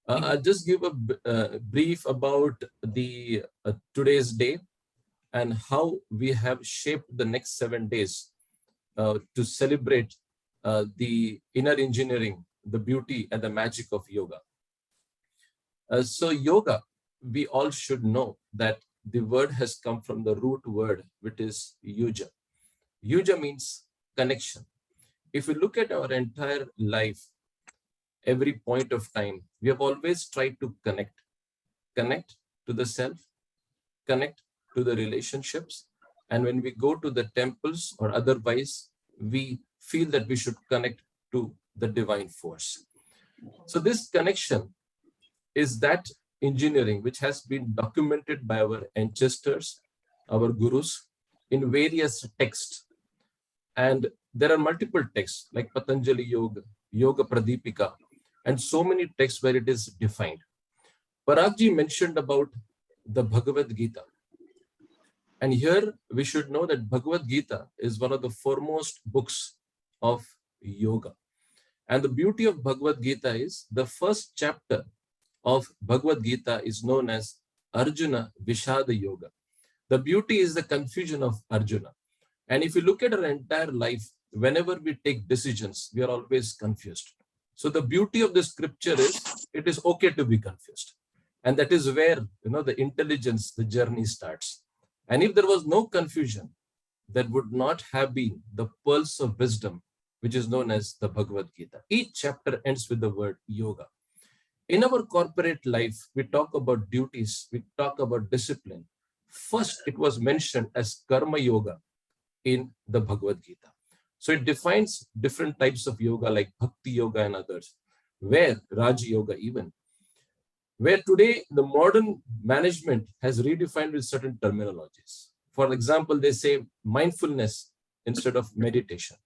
I'll just give a brief about the today's day and how we have shaped the next 7 days to celebrate the inner engineering, the beauty and the magic of yoga. So yoga, we all should know that the word has come from the root word, which is yuja. Yuja means connection. If we look at our entire life, every point of time, we have always tried to connect to the self, connect to the relationships. And when we go to the temples or otherwise, we feel that we should connect to the divine force. So this connection is that engineering which has been documented by our ancestors, our gurus, in various texts. And there are multiple texts like Patanjali Yoga, Yoga Pradipika, and so many texts where it is defined. Paragji mentioned about the Bhagavad Gita. And here we should know that Bhagavad Gita is one of the foremost books of yoga. And the beauty of Bhagavad Gita is the first chapter of Bhagavad Gita is known as Arjuna Vishada Yoga. The beauty is the confusion of Arjuna. And if you look at our entire life, whenever we take decisions, we are always confused. So the beauty of the scripture is it is okay to be confused. And that is where, the intelligence, the journey starts. And if there was no confusion, that would not have been the pearls of wisdom, which is known as the Bhagavad Gita. Each chapter ends with the word yoga. In our corporate life, we talk about duties, we talk about discipline. First, it was mentioned as karma yoga in the Bhagavad Gita. So it defines different types of yoga like bhakti yoga and others, where Raj yoga even, where today the modern management has redefined with certain terminologies. For example, they say mindfulness instead of meditation.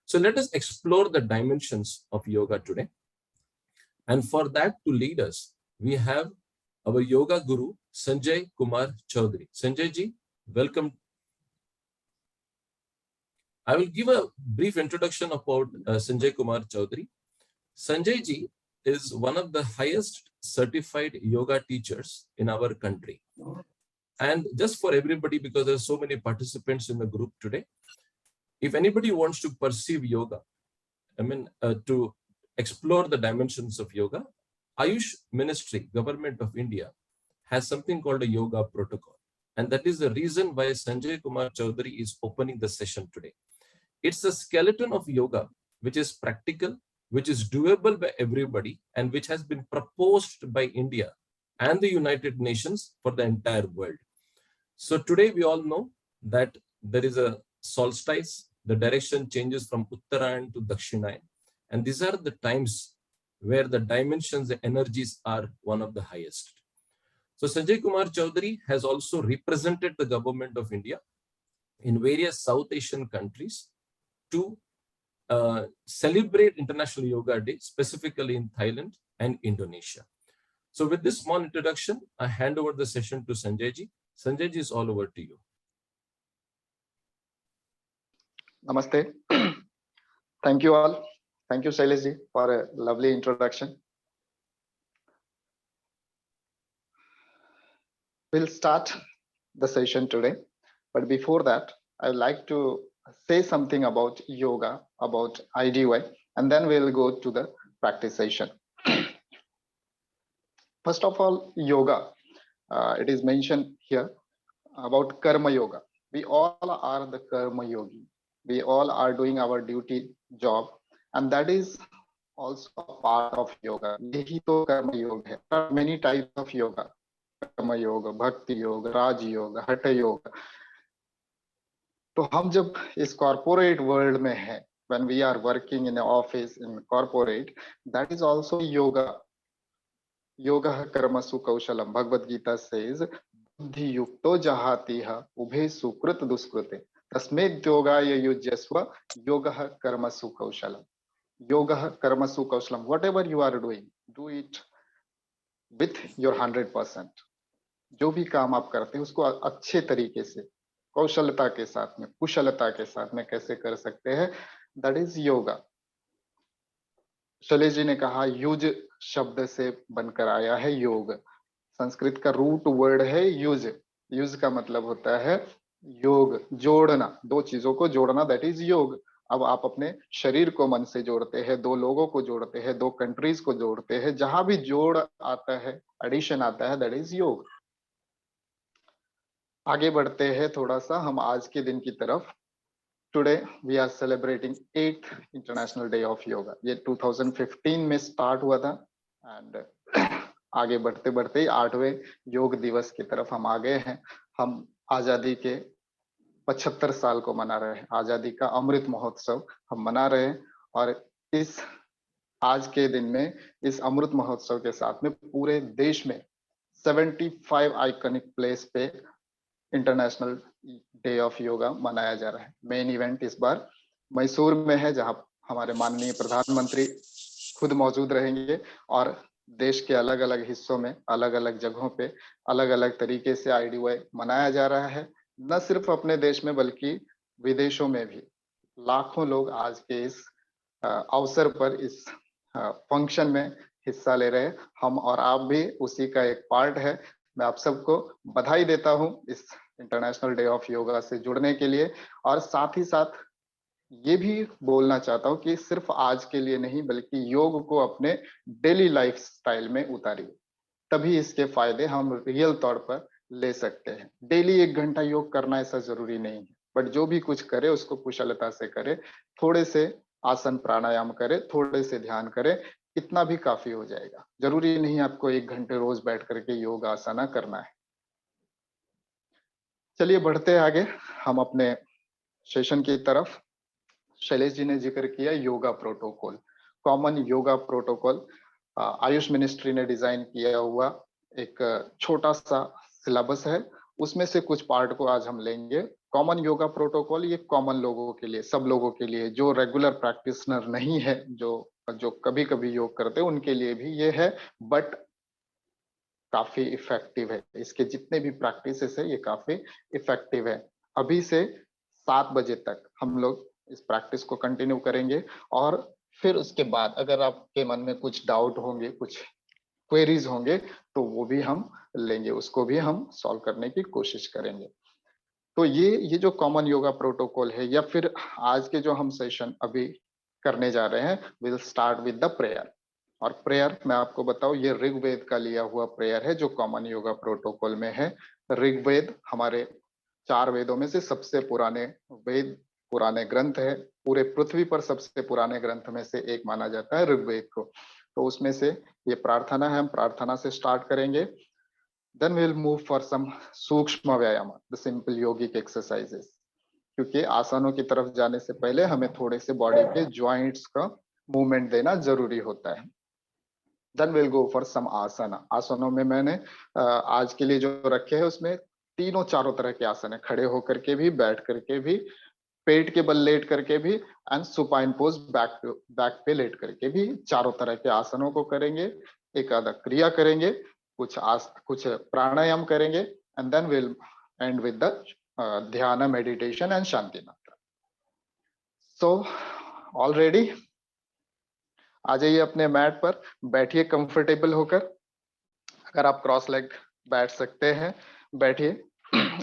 So let us explore the dimensions of yoga today. And for that to lead us, we have our yoga guru, Sanjay Kumar Chaudhary. Sanjay ji, welcome. I will give a brief introduction about Sanjay Kumar Chaudhary. Sanjay ji is one of the highest certified yoga teachers in our country. And just for everybody, because there are so many participants in the group today, if anybody wants to perceive yoga, to explore the dimensions of yoga, Ayush Ministry, Government of India, has something called a yoga protocol. And that is the reason why Sanjay Kumar Chaudhary is opening the session today. It's a skeleton of yoga, which is practical, which is doable by everybody, and which has been proposed by India and the United Nations for the entire world. So today we all know that there is a solstice, the direction changes from Uttarayan to Dakshinayan. And these are the times where the dimensions, the energies are one of the highest. So Sanjay Kumar Chaudhary has also represented the government of India in various South Asian countries to celebrate International Yoga Day, specifically in Thailand and Indonesia. So with this small introduction, I hand over the session to Sanjay ji. Sanjay ji, is all over to you. Namaste. Thank you all. Thank you, Shailesh ji, for a lovely introduction. We'll start the session today. But before that, I would like to say something about yoga, about IDY, and then we'll go to the practice session. First of all, yoga. It is mentioned here about karma yoga. We all are the karma yogi. We all are doing our duty job, and that is also a part of yoga. Yahi to karma yoga hai. There are many types of yoga. Karma yoga, bhakti yoga, raj yoga, hatha yoga. तो हम जब इस corporate world में हैं, when we are working in an office in corporate, that is also yoga. Yoga karmasu kaushalam. Bhagavad Gita says, buddhi yukto jahatiha ubhe sukrit duskrute tasmed yogaya yujyasva yoga karmasu kaushalam. Yoga karmasu kaushalam. Whatever you are doing, do it with your 100%. जो भी काम आप करते हैं उसको अच्छे तरीके से, कौशलता के साथ में, कुशलता के साथ में कैसे कर सकते हैं, दैट इज योगा. शैलेश जी ने कहा युज शब्द से बनकर आया है योग। संस्कृत का रूट वर्ड है युज। युज का मतलब होता है योग, जोड़ना, दो चीजों को जोड़ना, दैट इज योग। अब आप अपने शरीर को मन से जोड़ते हैं, दो लोगों को जोड़ते हैं, दो कंट्रीज को जोड़ते हैं, जहां भी जोड़ आता है, एडिशन आता है, दैट इज योग। आगे बढ़ते हैं थोड़ा सा हम आज के दिन की तरफ। Today we are celebrating 8th international day of yoga. ये 2015 में स्टार्ट हुआ था एंड आगे बढ़ते बढ़ते 8वें योग दिवस की तरफ हम आ गए हैं। हम आजादी के 75 साल को मना रहे हैं, आजादी का अमृत महोत्सव हम मना रहे हैं। और इस आज के दिन में, इस अमृत महोत्सव के साथ में पूरे देश में 75 आइकॉनिक प्लेस पे इंटरनेशनल डे ऑफ योगा मनाया जा रहा है। मेन इवेंट इस बार मैसूर में है, जहां हमारे माननीय प्रधानमंत्री खुद मौजूद रहेंगे और देश के अलग अलग हिस्सों में, अलग अलग जगहों पे अलग अलग तरीके से आईडीवाई मनाया जा रहा है। न सिर्फ अपने देश में बल्कि विदेशों में भी लाखों लोग आज के इस अवसर पर, इस फंक्शन में हिस्सा ले रहे हैं। हम और आप भी उसी का एक पार्ट है। मैं आप सबको बधाई देता हूं इस इंटरनेशनल डे ऑफ योगा से जुड़ने के लिए। और साथ ही साथ ये भी बोलना चाहता हूँ कि सिर्फ आज के लिए नहीं, बल्कि योग को अपने डेली लाइफ स्टाइल में उतारिए, तभी इसके फायदे हम रियल तौर पर ले सकते हैं। डेली 1 घंटा योग करना ऐसा जरूरी नहीं है, बट जो भी कुछ करे उसको कुशलता से करे। थोड़े से आसन प्राणायाम करे, थोड़े से ध्यान करे, इतना भी काफी हो जाएगा। जरूरी नहीं आपको 1 घंटे रोज बैठ करके योग आसना करना है। चलिए बढ़ते आगे हम अपने सेशन की तरफ। शैलेश जी ने जिक्र किया yoga protocol, common yoga protocol. Ayush ministry ने डिजाइन किया हुआ एक छोटा सा सिलेबस है, उसमें से कुछ पार्ट को आज हम लेंगे। कॉमन योगा प्रोटोकॉल ये कॉमन लोगों के लिए, सब लोगों के लिए, जो रेगुलर प्रैक्टिशनर नहीं है, जो जो कभी कभी योग करते हैं, उनके लिए भी ये है। बट काफी इफेक्टिव है, इसके जितने भी प्रैक्टिसेस है ये काफी इफेक्टिव है। अभी से 7 बजे तक हम लोग इस प्रैक्टिस को कंटिन्यू करेंगे। और फिर उसके बाद अगर आपके मन में कुछ डाउट होंगे, कुछ क्वेरीज होंगे, तो वो भी हम लेंगे, उसको भी हम सॉल्व करने की कोशिश करेंगे। तो ये जो कॉमन योगा प्रोटोकॉल है, या फिर आज के जो हम सेशन अभी करने जा रहे हैं, will start with the prayer. और प्रेयर मैं आपको बताऊं, ये ऋग्वेद का लिया हुआ प्रेयर है जो कॉमन योगा प्रोटोकॉल में है। ऋग्वेद हमारे 4 वेदों में से सबसे पुराने वेद, पुराने ग्रंथ है। पूरे पृथ्वी पर सबसे पुराने ग्रंथ में से एक माना जाता है ऋग्वेद को। तो उसमें से ये प्रार्थना है, हम प्रार्थना से स्टार्ट करेंगे। Then we'll move for some सूक्ष्म व्यायाम, the simple yogic exercises। क्योंकि आसनों की तरफ जाने से पहले हमें थोड़े से बॉडी के ज्वाइंट्स का मूवमेंट देना जरूरी होता है। Then we'll go for some आसन। आसनों में मैंने आज के लिए जो रखे हैं उसमें तीनों चारों तरह के आसन है, खड़े होकर के भी, बैठ करके भी, पेट के बल लेट करके भी, एंड सुपाइन पोज बैक पे लेट करके भी। चारों तरह के आसनों को करेंगे, एक आधा क्रिया करेंगे, कुछ प्राणायाम करेंगे, and then will end with the dhyan, meditation and shanti mantra. So already आ जाइए अपने मैट पर, बैठिए कंफर्टेबल होकर। अगर आप क्रॉस लेग बैठ सकते हैं, बैठिए।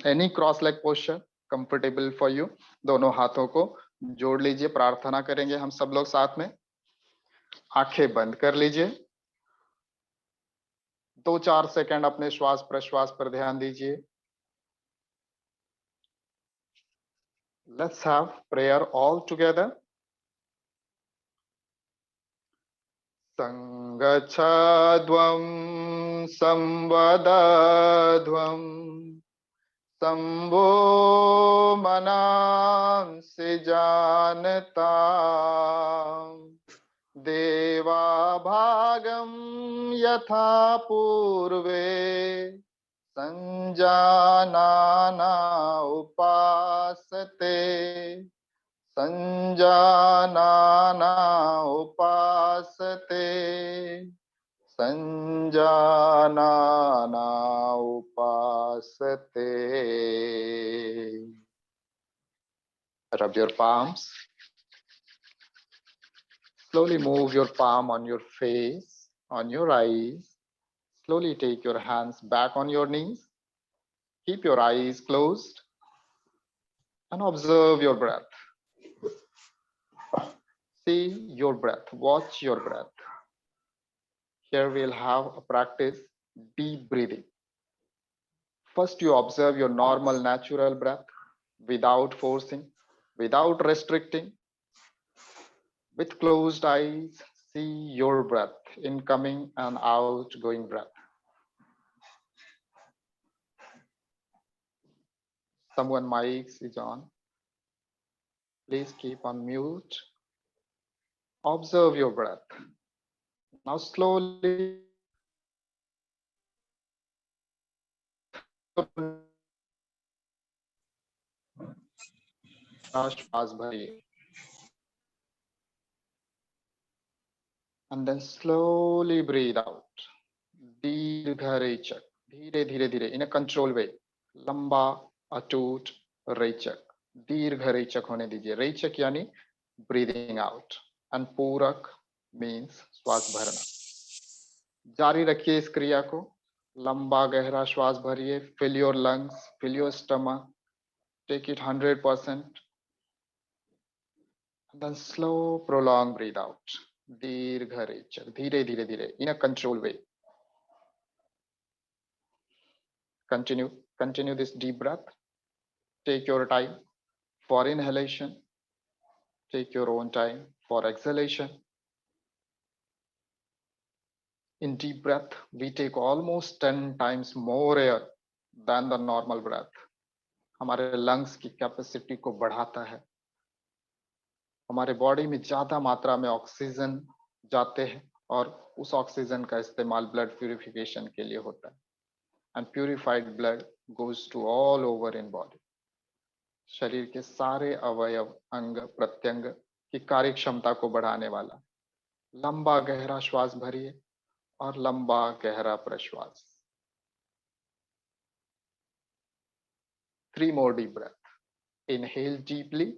Any cross leg posture comfortable for you. दोनों हाथों को जोड़ लीजिए, प्रार्थना करेंगे हम सब लोग साथ में। आंखें बंद कर लीजिए। 2-4 सेकंड अपने श्वास प्रश्वास पर ध्यान दीजिए। Let's have prayer all together. संगच्छध्वं संवदध्वं संभो मनांसि जानता देवा भागं यथा पूर्वे संजानाना उपासते संजानाना उपासते संजानाना उपासते। Rub your palms. Slowly move your palm on your face, on your eyes. Slowly take your hands back on your knees. Keep your eyes closed and observe your breath. See your breath. Watch your breath. Here we'll have a practice deep breathing. First, you observe your normal, natural breath without forcing, without restricting. With closed eyes, see your breath, incoming and outgoing breath. Someone mic is on. Please keep on mute. Observe your breath. Now slowly श्वास भरिए and then slowly breathe out. दीर्घ रेचक, धीरे धीरे धीरे in a control way. लंबा अटूट रेचक, दीर्घ रेचक होने दीजिए. रेचक यानी breathing out and पूरक means श्वास भरना. जारी रखिए इस क्रिया को. लंबा गहरा श्वास भरिए. Fill your lungs, fill your stomach. Take it 100%. And then slow, prolong breathe out. दीर्घ रेचक, धीरे धीरे धीरे in a control way. Continue this deep breath. Take your time for inhalation. Take your own time for exhalation. In deep breath, we take almost 10 times more air than the normal breath. हमारे lungs की capacity को बढ़ाता है. हमारे body में ज्यादा मात्रा में ऑक्सीजन जाते हैं और उस ऑक्सीजन का इस्तेमाल ब्लड प्यूरिफिकेशन के लिए होता है. And purified blood goes to all over in body. शरीर के सारे अवयव, अंग प्रत्यंग की कार्य क्षमता को बढ़ाने वाला. लंबा गहरा श्वास भरिए और लंबा गहरा प्रश्वास. 3 more deep breath. Inhale deeply.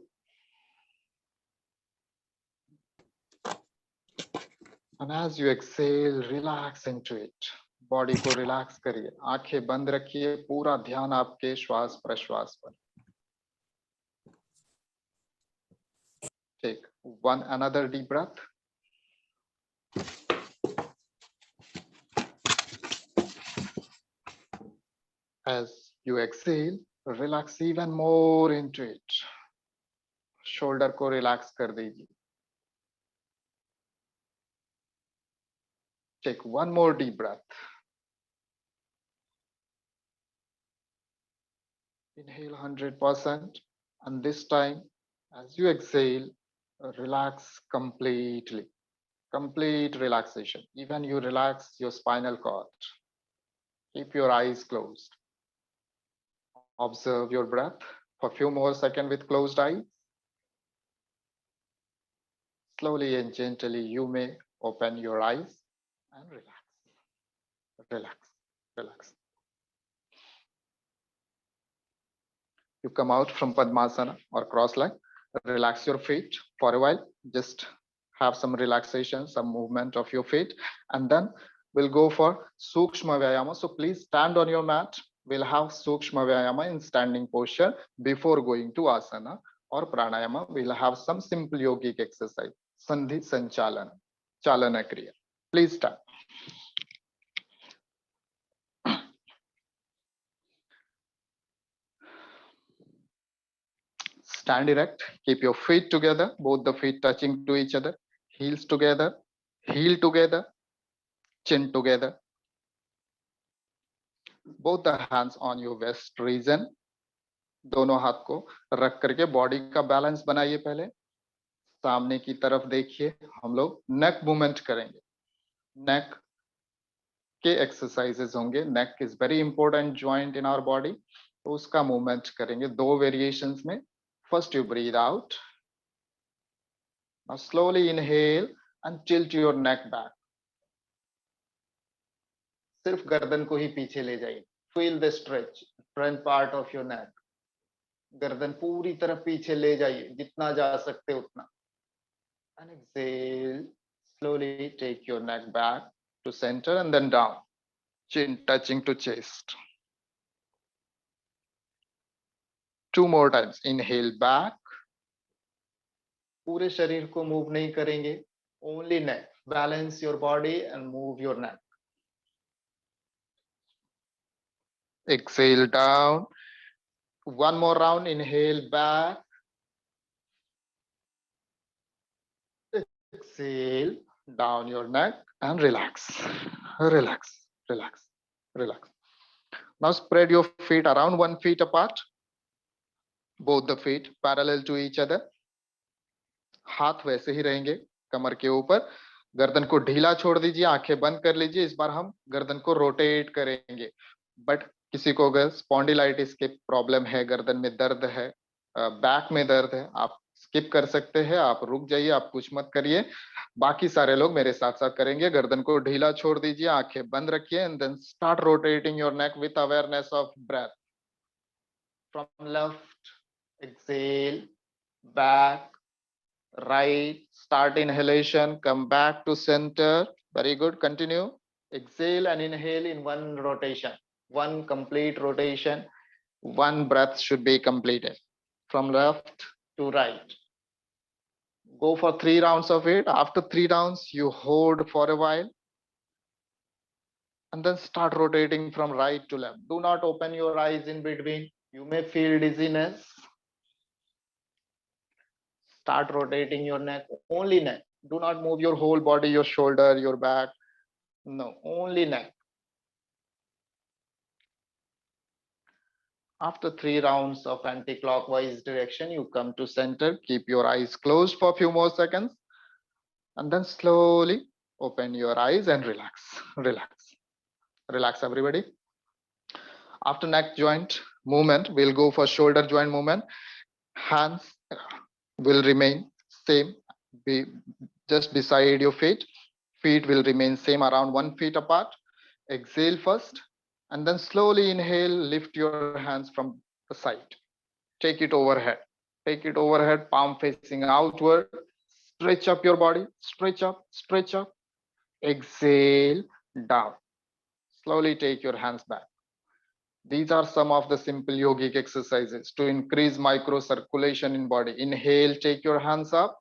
And as you exhale, relax into it. Body को रिलैक्स करिए. आंखें बंद रखिए. पूरा ध्यान आपके श्वास प्रश्वास पर. Take another deep breath. As you exhale, relax even more into it. Shoulder को रिलैक्स कर दीजिए. Take one more deep breath. Inhale 100%, and this time, as you exhale, relax completely. Complete relaxation. Even you relax your spinal cord. Keep your eyes closed. Observe your breath for a few more seconds with closed eyes. Slowly and gently, you may open your eyes and relax. Relax, relax. You come out from Padmasana or cross leg. Relax your feet for a while. Just have some relaxation, some movement of your feet, and then we'll go for Sukshma Vyayama. So please stand on your mat. We'll have Sukshma Vyayama in standing posture before going to Asana or Pranayama. We'll have some simple yogic exercise. Sandhi Sanchalana, Chalana Kriya. Please stand. Stand erect. Keep your feet together, both the feet touching to each other. Heels together, heel together, chin together. Both the hands on your waist region. दोनों हाथ को रख करके body का balance बनाइए. पहले सामने की तरफ देखिए. हम लोग नेक मूवमेंट करेंगे. नेक के एक्सरसाइजेस होंगे. Neck is very important joint in our body. तो उसका मूवमेंट करेंगे 2 वेरिएशंस में. First you breathe out. Now slowly inhale and tilt your neck back. सिर्फ गर्दन को ही पीछे ले जाइए. Feel the stretch, front part of your neck. गर्दन पूरी तरफ पीछे ले जाइए, जितना जा सकते उतना. And exhale, slowly take your neck back. to center and then down. Chin touching to chest. 2 more times. Inhale back. पूरे शरीर को मूव नहीं करेंगे. Only neck. Balance your body and move your neck. Exhale down. 1 more round. Inhale back. Exhale down your neck and relax. Relax, relax, relax. Now spread your feet around 1 feet apart. Both the feet parallel to each other. हाथ वैसे ही रहेंगे कमर के ऊपर. गर्दन को ढीला छोड़ दीजिए. आंखें बंद कर लीजिए. इस बार हम गर्दन को रोटेट करेंगे. बट किसी को अगर स्पॉन्डिलाइटिस के प्रॉब्लम है, गर्दन में दर्द है, बैक में दर्द है, आप स्किप कर सकते हैं. आप रुक जाइए. आप कुछ मत करिए. बाकी सारे लोग मेरे साथ साथ करेंगे. गर्दन को ढीला छोड़ दीजिए. आंखें बंद रखिए and then start rotating your neck with awareness of breath. From left exhale, back, right, start inhalation, come back to center. Very good. Continue. Exhale and inhale in one rotation, one complete rotation. One breath should be completed from left to right. Go for 3 rounds of it. After 3 rounds, you hold for a while and then start rotating from right to left. Do not open your eyes in between. You may feel dizziness. Start rotating your neck, only neck. Do not move your whole body, your shoulder, your back. No, only neck. After 3 rounds of anti-clockwise direction, you come to center. Keep your eyes closed for a few more seconds. And then slowly open your eyes and relax. Relax. Relax, everybody. After neck joint movement, we'll go for shoulder joint movement. Hands will remain same, just beside your feet. Feet will remain same around 1 feet apart. Exhale first and then slowly inhale. Lift your hands from the side. Take it overhead. Take it overhead, palm facing outward. Stretch up your body. Stretch up, stretch up. Exhale down. Slowly take your hands back. These are some of the simple yogic exercises to increase microcirculation in body. Inhale, take your hands up.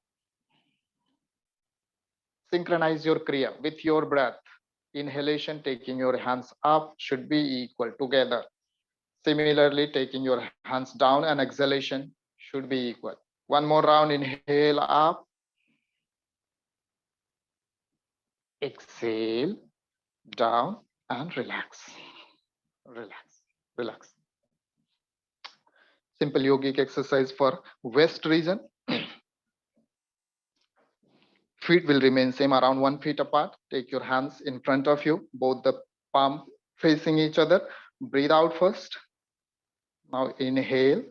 Synchronize your kriya with your breath. Inhalation, taking your hands up, should be equal together. Similarly, taking your hands down and exhalation should be equal. 1 more round. Inhale up. Exhale down and relax. Relax. Relax. Simple yogic exercise for waist region. Feet will remain same around 1 feet apart. Take your hands in front of you, both the palm facing each other. Breathe out first. Now inhale.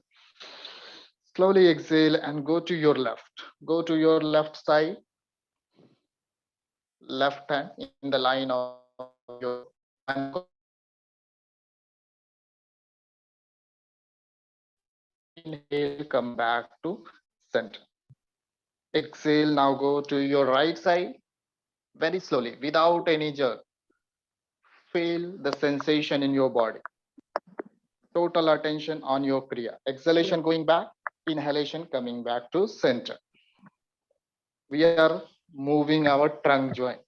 Slowly exhale and go to your left. Go to your left side. Left hand in the line of your ankle. Inhale, come back to center. Exhale, now go to your right side. Very slowly, without any jerk. Feel the sensation in your body. Total attention on your kriya. Exhalation going back, inhalation coming back to center. We are moving our trunk joint.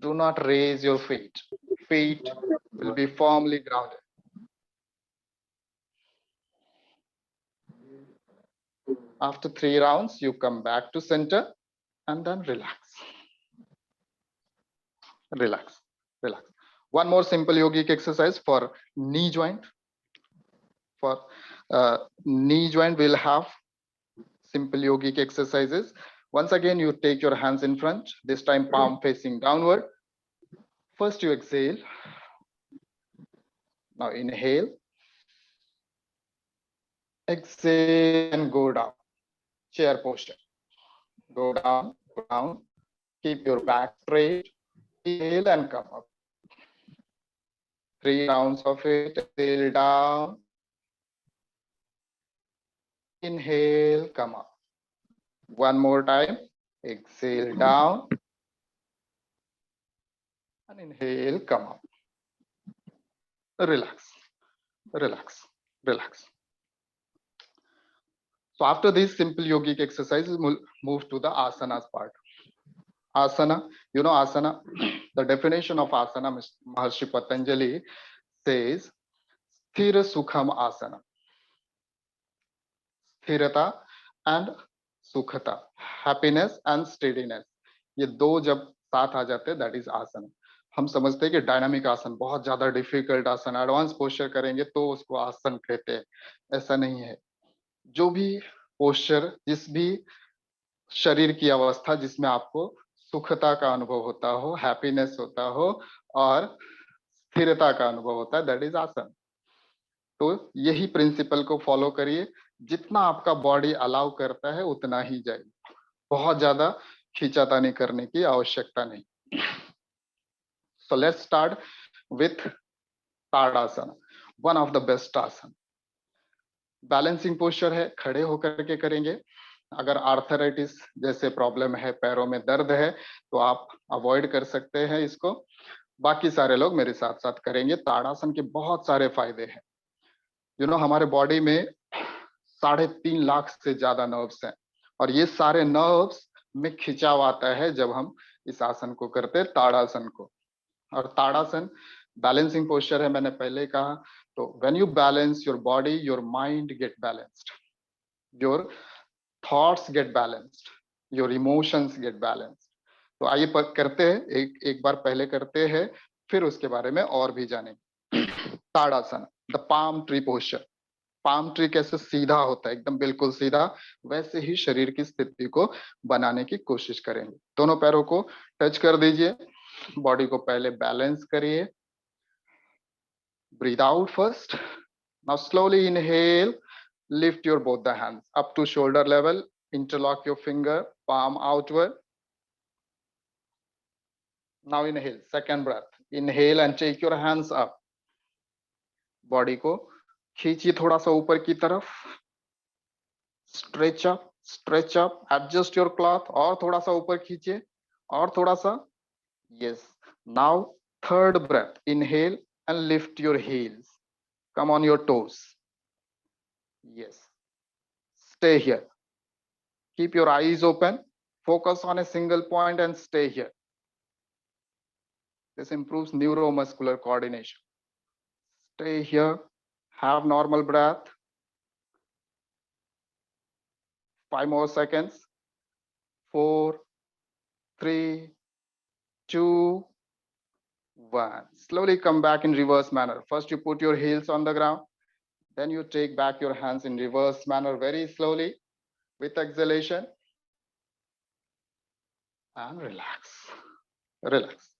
Do not raise your feet. Feet will be firmly grounded. After 3 rounds, you come back to center and then relax. Relax, relax. One more simple yogic exercise for knee joint. For knee joint, we'll have simple yogic exercises. Once again, you take your hands in front, this time palm facing downward. First you exhale. Now inhale. Exhale and go down. Chair posture. Go down, go down. Keep your back straight. Inhale and come up. 3 rounds of it. Exhale down. Inhale, come up. 1 more time. Exhale down. and inhale, come up. Relax, relax, relax. So after these simple yogic exercises, we'll move to the asanas part. Asana, you know asana, the definition of asana, Maharshi Patanjali says, Sthira Sukham Asana. स्थिरता and सुखता, happiness and steadiness, ये दो जब साथ आ जाते हैं that is आसन. हम समझते हैं कि डायनामिक आसन बहुत ज्यादा डिफिकल्ट आसन, एडवांस पोस्चर करेंगे तो उसको आसन कहते हैं. ऐसा नहीं है. जो भी पोस्चर, जिस भी शरीर की अवस्था जिसमें आपको सुखता का अनुभव होता हो, हैप्पीनेस होता हो और स्थिरता का अनुभव होता है, दैट इज आसन. तो यही प्रिंसिपल को फॉलो करिए. जितना आपका बॉडी अलाउ करता है उतना ही जाइए. बहुत ज्यादा खींचातानी करने की आवश्यकता नहीं. So let's start with tadasana, one of the best आसन. बैलेंसिंग पोस्चर है, खड़े होकर के करेंगे. अगर आर्थराइटिस जैसे प्रॉब्लम है, पैरों में दर्द है, तो आप अवॉइड कर सकते हैं इसको. बाकी सारे लोग मेरे साथ साथ करेंगे. ताड़ासन के बहुत सारे फायदे हैं. हमारे बॉडी में 3.5 लाख से ज्यादा नर्व्स हैं और ये सारे नर्व्स में खिंचाव आता है जब हम इस आसन को करते हैं, ताड़ासन को. और ताड़ासन बैलेंसिंग पोस्चर है, मैंने पहले कहा. तो when you balance your body, your mind get balanced, your thoughts get balanced, your emotions get balanced. तो आइए करते हैं, एक बार पहले करते हैं, फिर उसके बारे में और भी जानेंगे. Tadasana, the palm tree posture. Palm tree कैसे सीधा होता है, एकदम बिल्कुल सीधा, वैसे ही शरीर की स्थिति को बनाने की कोशिश करेंगे. दोनों पैरों को टच कर दीजिए, बॉडी को पहले बैलेंस करिए. Breathe out first. Now slowly inhale, lift your both the hands up to shoulder level, interlock your finger, palm outward. Now inhale, second breath. Inhale and take your hands up. Body को खींचिए थोड़ा सा ऊपर की तरफ. Stretch up, adjust your cloth. और थोड़ा सा ऊपर खींचिए, और थोड़ा सा. Yes. Now third breath. Inhale and lift your heels. Come on your toes. Yes. Stay here. Keep your eyes open. Focus on a single point and stay here. This improves neuromuscular coordination. Stay here. Have normal breath. 5 more seconds. 4, 3, 2, 1. Slowly come back in reverse manner. First you put your heels on the ground. Then you take back your hands in reverse manner very slowly with exhalation. And relax. Relax.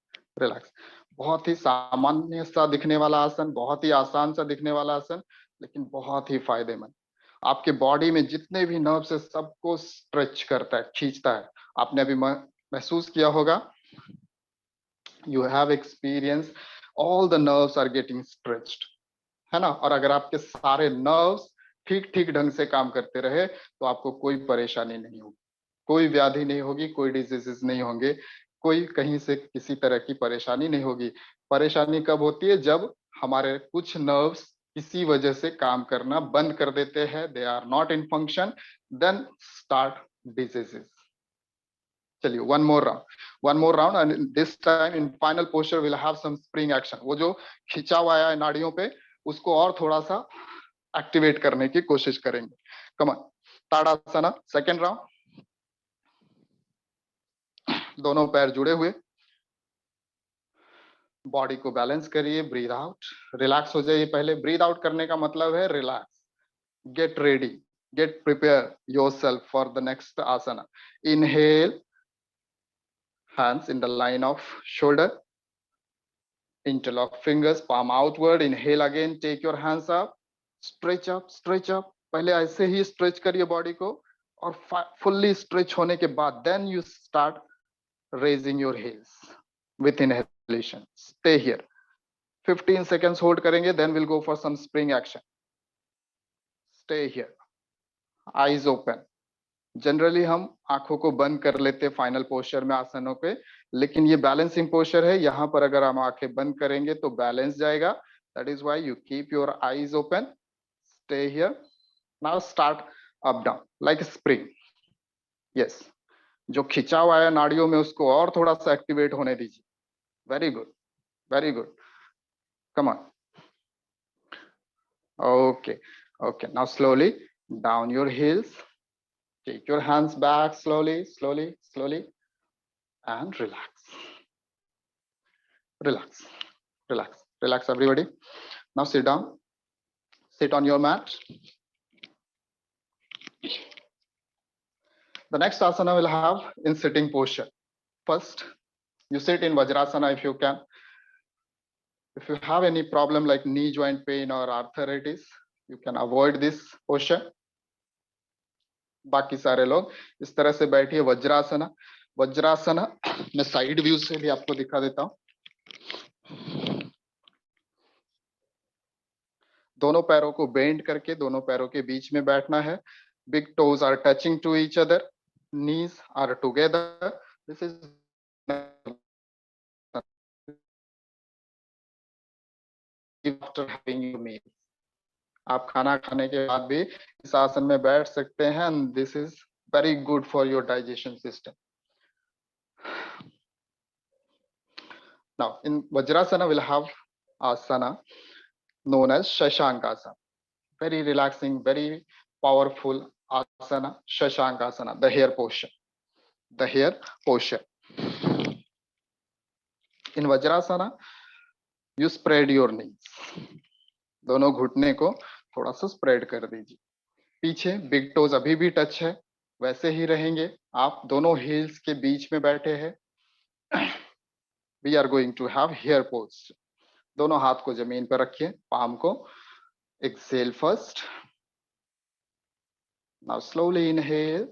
Relax. बहुत ही सामान्य सा दिखने वाला आसन, बहुत ही आसान सा दिखने वाला आसन, लेकिन बहुत ही फायदेमंद. आपके बॉडी में जितने भी नर्व्स है सबको स्ट्रेच करता है, खींचता है. आपने अभी महसूस किया होगा. You have experience, all the nerves are getting stretched, है ना. और अगर आपके सारे नर्व्स ठीक ठीक ढंग से काम करते रहे तो आपको कोई परेशानी नहीं होगी, कोई व्याधि नहीं होगी, कोई डिजीजेस नहीं होंगे, कोई कहीं से किसी तरह की परेशानी नहीं होगी. परेशानी कब होती है? जब हमारे कुछ नर्व्स किसी वजह से काम करना बंद कर देते हैं, they are not in function, then start diseases. चलिए, one more round and this time in final posture we'll have some spring action. वो जो खिंचाव आया है नाड़ियों पे, उसको और थोड़ा सा एक्टिवेट करने की कोशिश करेंगे. Come on. Tadasana, second round. दोनों पैर जुड़े हुए, बॉडी को बैलेंस करिए. ब्रीथ आउट, रिलैक्स हो जाइए. पहले ब्रीथ आउट करने का मतलब है relax. Get ready, get prepare yourself for the next asana. Inhale, hands in the line of shoulder, interlock fingers, palm outward. Inhale again, take your hands up, stretch up. पहले ऐसे ही stretch करिए body को, और fully stretch होने के बाद then you start raising your heels with inhalation. Stay here. 15 seconds hold करेंगे, then we'll go for some spring action. Stay here. Eyes open. Generally हम आंखों को बंद कर लेते फाइनल पोस्चर में आसनों पे, लेकिन ये बैलेंसिंग पोस्चर है, यहाँ पर अगर हम आंखें बंद करेंगे तो बैलेंस जाएगा. That is why you keep your eyes open, stay here. Now start up down like spring. Yes, जो खिंचा हुआ है नाड़ियों में उसको और थोड़ा सा एक्टिवेट होने दीजिए. Very good, very good. Come on. Okay, okay. Now slowly down your heels. Take your hands back slowly, slowly, slowly, and relax. Relax, relax, relax, everybody. Now sit down. Sit on your mat. The next asana we'll have in sitting posture. First, you sit in Vajrasana if you can. If you have any problem like knee joint pain or arthritis, you can avoid this posture. बाकी सारे लोग इस तरह से बैठिए. वज्रासना. वज्रासना मैं side view से भी आपको दिखा देता हूं. दोनों पैरों को बेंड करके दोनों पैरों के बीच में बैठना है. Big toes are touching to each other, knees are together. This is after having your meal. आप खाना खाने के बाद भी इस आसन में बैठ सकते हैं. And this is very good for your digestion system. Now in vajrasana will have asana known as Shashankasana. Very relaxing, very powerful asana, Shashankasana, the hair posture. The hair posture. In Vajrasana, you spread your knees. दोनों घुटने को थोड़ा सा spread कर दीजिए. पीछे big toes अभी भी टच है, वैसे ही रहेंगे. आप दोनों हील्स के बीच में बैठे हैं. We are going to have hair pose. दोनों हाथ को जमीन पर रखिए, पाम को. Exhale first. Now slowly inhale.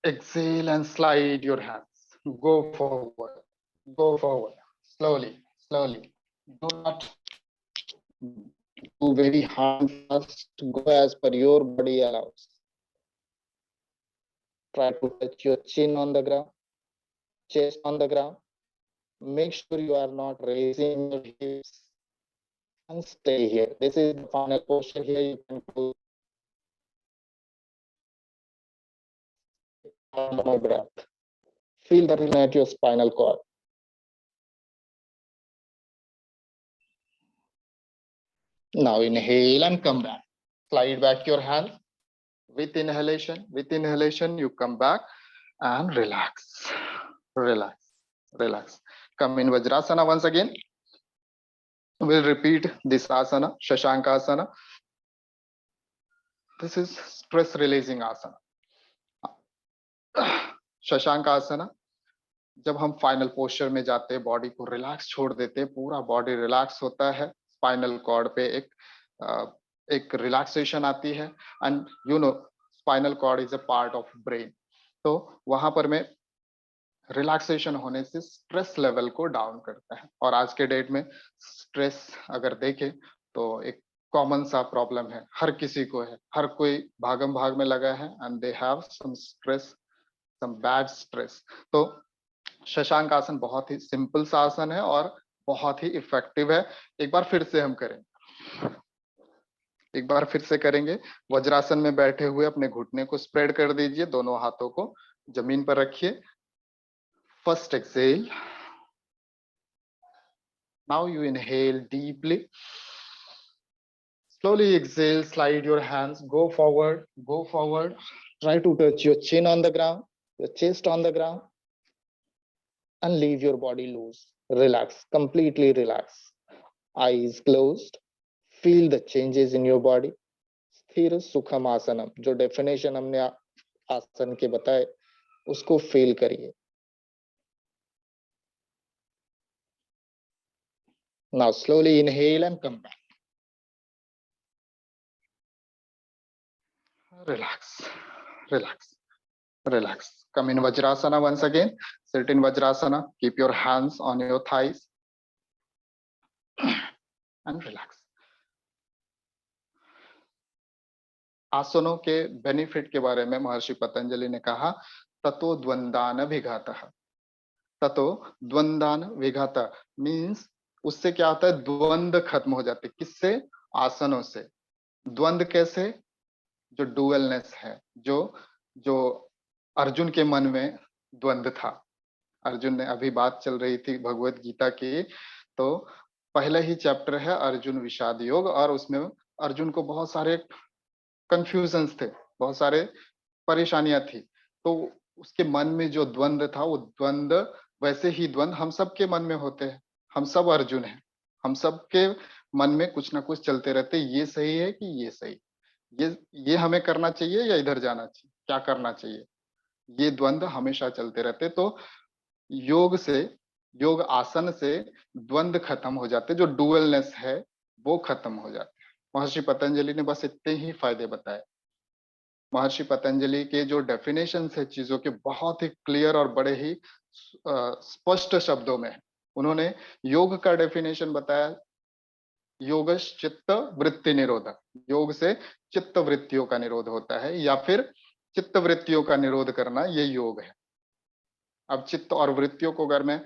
Exhale and slide your hands. Go forward. Go forward. Slowly, slowly. Do not do very hard fast. Go as per your body allows. Try to touch your chin on the ground, chest on the ground. Make sure you are not raising your hips. And stay here. This is the final posture. Here you can go on my breath. Feel the rhythm at your spinal cord. Now inhale and come back. Slide back your hands. With inhalation, you come back and relax. Relax, relax. Come in Vajrasana once again. We'll repeat this asana, Shashankasana. This is stress releasing asana. Shashankasana. जब हम final posture में जाते हैं, body को relax छोड़ देते हैं, पूरा बॉडी रिलैक्स होता है. स्पाइनल कॉर्ड पे एक रिलैक्सेशन आती है. And you know spinal cord is a part of brain. तो वहां पर में रिलैक्सेशन होने से स्ट्रेस लेवल को डाउन करता है. और आज के डेट में स्ट्रेस अगर देखें तो एक कॉमन सा प्रॉब्लम है, हर किसी को है. हर कोई भागम भाग में लगा है and they have some stress, some bad stress. तो शशांक आसन बहुत ही सिंपल सा आसन है और बहुत ही इफेक्टिव है. एक बार फिर से हम करेंगे. एक बार फिर से करेंगे. वज्रासन में बैठे हुए अपने घुटने को स्प्रेड कर दीजिए, दोनों हाथों को जमीन पर रखिए. First exhale. Now you inhale deeply. Slowly exhale, slide your hands, go forward, go forward. Try to touch your chin on the ground, your chest on the ground, and leave your body loose. Relax, completely relax. Eyes closed. Feel the changes in your body. स्थिर सुखम आसनम, जो definition हमने आसन के बताए उसको feel करिए. Now slowly inhale and come back. Relax, relax, relax. Come in Vajrasana once again. Sit in Vajrasana. Keep your hands on your thighs and relax. आसनों के बेनिफिट के बारे में महर्षि पतंजलि ने कहा, ततो द्वंद्वान विघातः। ततो द्वंद्वान विघातः मीन्स उससे क्या होता है, द्वंद्व खत्म हो जाते। किससे? आसनों से। द्वंद्व कैसे? जो डुअलनेस है, जो जो अर्जुन के मन में द्वंद्व था। अर्जुन ने, अभी बात चल रही थी भगवत गीता की, तो पहला ही चैप्टर है अर्जुन विषाद योग, और उसमें अर्जुन को बहुत सारे कंफ्यूजन्स थे, बहुत सारे परेशानियां थी। तो उसके मन में जो द्वंद्व था, वो द्वंद्व, वैसे ही द्वंद्व हम सबके मन में होते हैं। हम सब अर्जुन हैं, हम सबके मन में कुछ ना कुछ चलते रहते, ये सही है कि ये सही, ये हमें करना चाहिए या इधर जाना चाहिए, क्या करना चाहिए, ये द्वंद्व हमेशा चलते रहते। तो योग से, योग आसन से द्वंद्व खत्म हो जाते, जो डुअलनेस है वो खत्म हो जाते हैं। महर्षि पतंजलि ने बस इतने ही फायदे बताए। महर्षि पतंजलि के जो डेफिनेशन है चीजों के, बहुत ही क्लियर और बड़े ही स्पष्ट शब्दों में है। उन्होंने योग का डेफिनेशन बताया, योगश चित्त वृत्ति निरोधक। योग से चित्त वृत्तियों का निरोध होता है, या फिर चित्त वृत्तियों का निरोध करना, ये योग है। अब चित्त और वृत्तियों को अगर मैं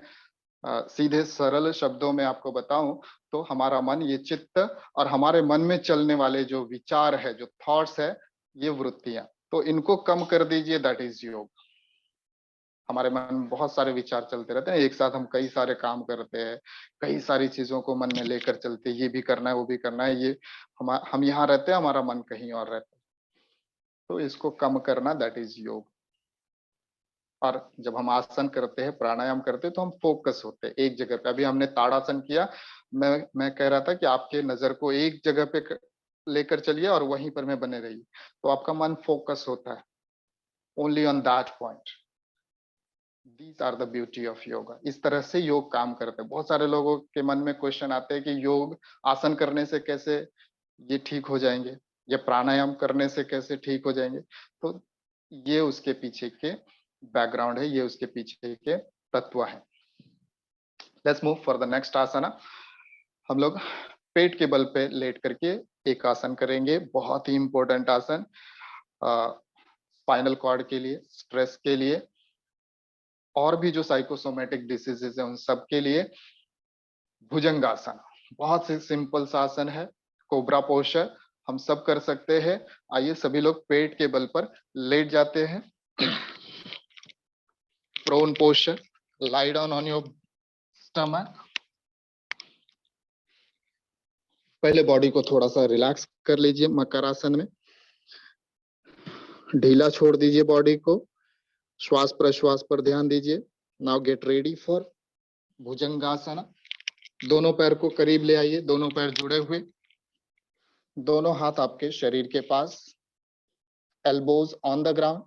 सीधे सरल शब्दों में आपको बताऊं, तो हमारा मन, ये चित्त, और हमारे मन में चलने वाले जो विचार है, जो थॉट्स है, ये वृत्तियां, तो इनको कम कर दीजिए, दैट इज योग। हमारे मन में बहुत सारे विचार चलते रहते हैं, एक साथ हम कई सारे काम करते हैं, कई सारी चीजों को मन में लेकर चलते हैं, ये भी करना है, वो भी करना है, ये हम यहाँ रहते हैं, हमारा मन कहीं और रहता है। तो इसको कम करना, दैट इज योग। और जब हम आसन करते हैं, प्राणायाम करते हैं, तो हम फोकस होते हैं एक जगह पे। अभी हमने ताड़ासन किया, मैं कह रहा था कि आपके नजर को एक जगह पे लेकर चलिए और वहीं पर में बने रहिए, तो आपका मन फोकस होता है, only on that point. These are the beauty of yoga. इस तरह से योग काम करते हैं। बहुत सारे लोगों के मन में क्वेश्चन आते हैं कि योग आसन करने से कैसे ये ठीक हो जाएंगे, या प्राणायाम करने से कैसे ठीक हो जाएंगे। तो ये उसके पीछे के बैकग्राउंड है, ये उसके पीछे के तत्व है। Let's move for the next asana. हम लोग पेट के बल पे लेट करके एक आसन करेंगे, बहुत ही इंपॉर्टेंट आसन, स्पाइनल कॉर्ड के लिए, स्ट्रेस के लिए, और भी जो साइकोसोमेटिक डिसीजेज है उन सब के लिए। भुजंगासन, बहुत ही सिंपल सा आसन है, कोबरा पोस्चर, हम सब कर सकते हैं। आइए सभी लोग पेट के बल पर लेट जाते हैं। Prone posture, lie down on your stomach. पहले बॉडी को थोड़ा सा रिलैक्स कर लीजिए मकरासन में, ढीला छोड़ दीजिए बॉडी को, श्वास प्रश्वास पर ध्यान दीजिए। Now get ready for Bhujangasana. दोनों पैर को करीब ले आइए, दोनों पैर जुड़े हुए, दोनों हाथ आपके शरीर के पास, elbows on the ground,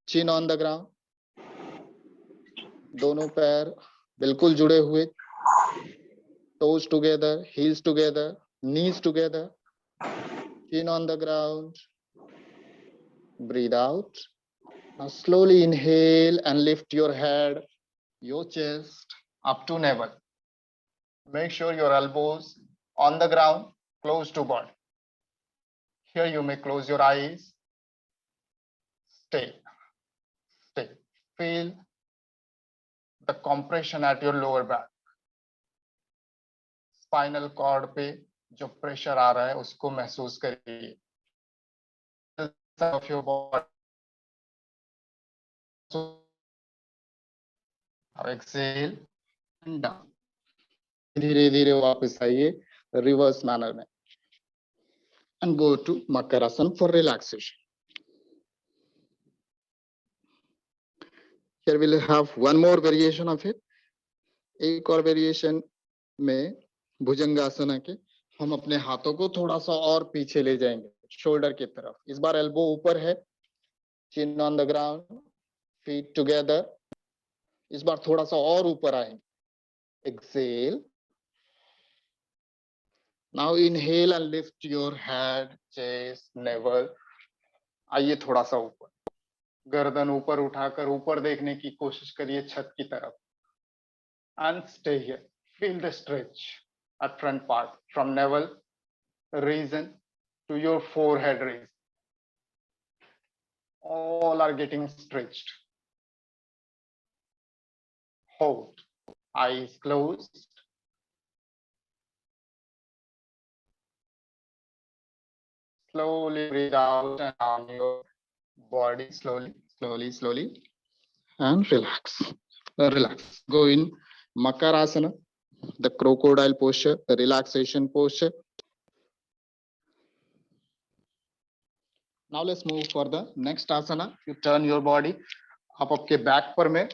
chin on the ground, दोनों पैर बिल्कुल जुड़े हुए, toes together, heels together, knees together, chin on the ground. Breathe out. Now slowly inhale and lift your head, your chest up to navel. Make sure your elbows on the ground, close to body. Here you may close your eyes. Stay. Stay. Feel the compression at your lower back. Spinal cord पे जो pressure आ रहा है उसको महसूस करिए। Of your body. Now exhale and down. धीरे धीरे वापस आइए रिवर्स मैनर में, and go to Makarasana for relaxation. Here we'll have one more variation of it. एक और वेरिएशन में भुजंगासना के हम अपने हाथों को थोड़ा सा और पीछे ले जाएंगे, शोल्डर की तरफ। इस बार एल्बो ऊपर है, chin on the ground, feet together. इस बार थोड़ा सा और ऊपर आएंगे। Exhale. Now inhale and lift your head, chest, navel. आइए थोड़ा सा ऊपर, गर्दन ऊपर उठाकर ऊपर देखने की कोशिश करिए, छत की तरफ। And stay here, feel the stretch at front part from navel region to your forehead region. All are getting stretched. hold, eyes closed. Slowly breathe out and calm your body slowly, slowly, slowly, and relax. Relax. Go in Makarasana, the crocodile posture, the relaxation posture. Now let's move for the next asana. You turn your body. आप आपके back पर में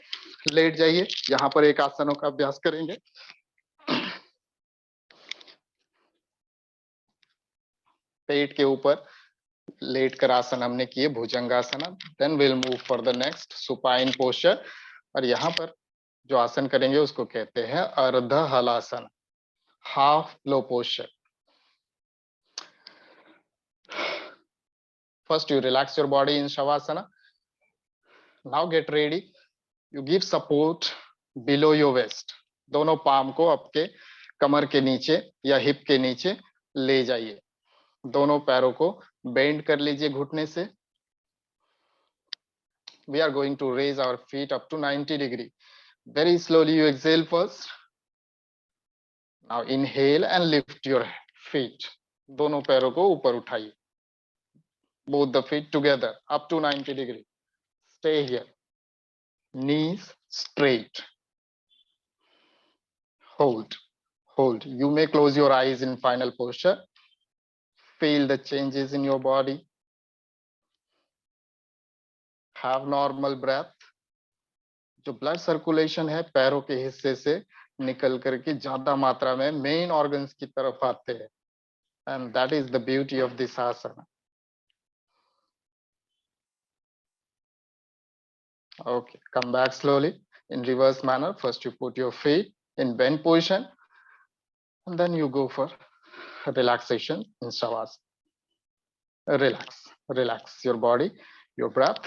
late जाइए. यहाँ पर एक आसनों का अभ्यास करेंगे. पेट के ऊपर लेट कर आसन हमने किए, bhujangasana. Then will move for the next supine posture. और यहाँ पर जो आसन करेंगे उसको कहते हैं अर्ध halasana, half low posture. First you relax your body in Shavasana. Now get ready. You give support below your waist. दोनों पाम को आपके कमर के नीचे या हिप के नीचे ले जाइए. दोनों पैरों को बेंड कर लीजिए घुटने से. We are going to raise our feet up to 90 degree. Very slowly you exhale first. Now inhale and lift your feet. दोनों पैरों को ऊपर उठाइए. Both the feet together up to 90 degree. Stay here. Knees straight. Hold. Hold. You may close your eyes in final posture. Feel the changes in your body. Have normal breath. जो blood circulation है पैरों के हिस्से से निकल करके ज्यादा मात्रा में मेन ऑर्गन्स की तरफ आते हैं. And that is the beauty of this asana. Okay, come back slowly in reverse manner. First you put your feet in bend position and then you go for relaxation in Shavasana. Relax, relax your body, your breath.